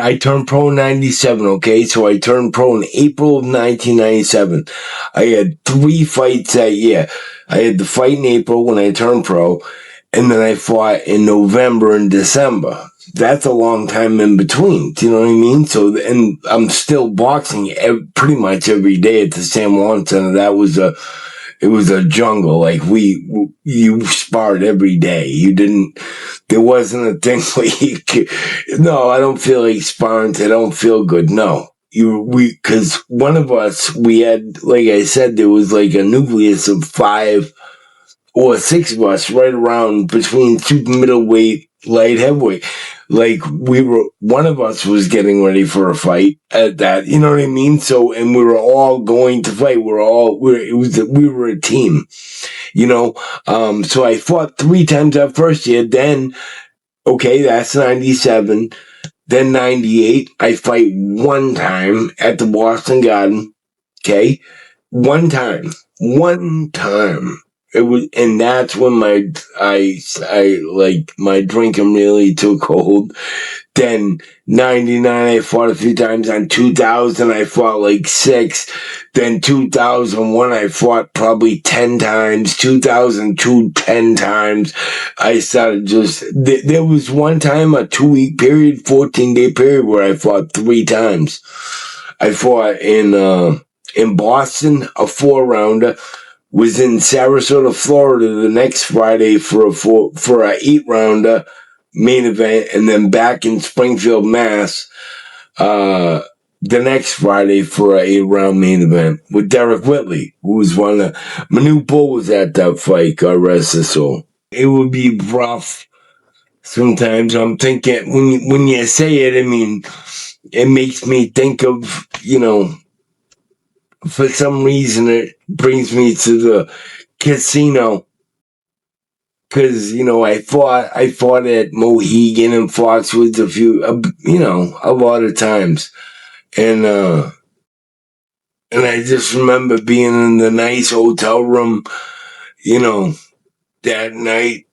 I turned pro in 97, okay? So I turned pro in April of 1997. I had 3 fights that year. I had the fight in April when I turned pro, and then I fought in November and December. That's a long time in between. Do you know what I mean? So, and I'm still boxing pretty much every day at the San Juan Center. It was a jungle. Like you sparred every day. There wasn't a thing where no, I don't feel like sparring. I don't feel good. No. Cause one of us, we had, like I said, there was like a nucleus of 5 or 6 of us right around between super middleweight, light heavyweight. Like one of us was getting ready for a fight at that, you know what I mean? So, and we were all going to fight. We were a team, you know? So I fought 3 times that first year. Then, okay, that's 97. Then 98, I fight 1 time at the Boston Garden. Okay. 1 time. 1 time. It was, and that's when my drinking really took hold. Then 99, I fought a few times. On 2000, I fought like 6. Then 2001, I fought probably 10 times. 2002, 10 times. I started there was one time, a 2-week period, 14-day period, where I fought 3 times. I fought in Boston, a 4-rounder. Was in Sarasota, Florida the next Friday for a 8-rounder main event, and then back in Springfield, Mass, the next Friday for a 8-round main event with Derek Whitley, who was one of Manu Bull was at that fight, God rest his soul. It would be rough sometimes. I'm thinking when you say it, I mean, it makes me think of, for some reason it brings me to the casino. Cause, I fought at Mohegan and Foxwoods a lot of times. And I just remember being in the nice hotel room, that night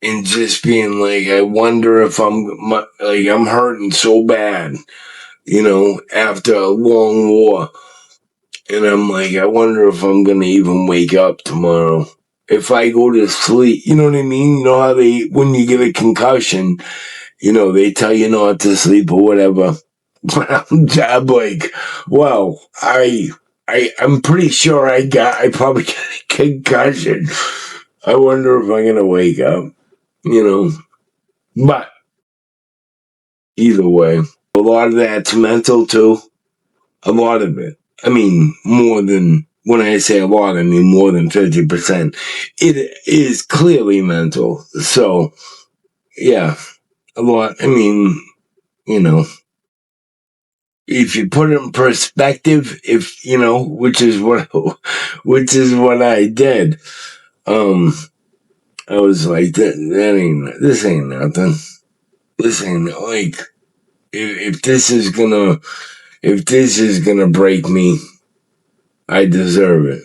and just being like, I wonder if I'm hurting so bad, after a long war. And I'm like, I wonder if I'm going to even wake up tomorrow. If I go to sleep, you know what I mean? You know how when you get a concussion, they tell you not to sleep or whatever. But I'm like, well, I'm pretty sure I probably got a concussion. I wonder if I'm going to wake up, But either way, a lot of that's mental too. A lot of it. I mean, when I say a lot, I mean more than 50%. It is clearly mental. So, yeah, a lot. I mean, if you put it in perspective, which is what I did, I was like, this ain't nothing. This ain't like, if this is gonna break me, I deserve it.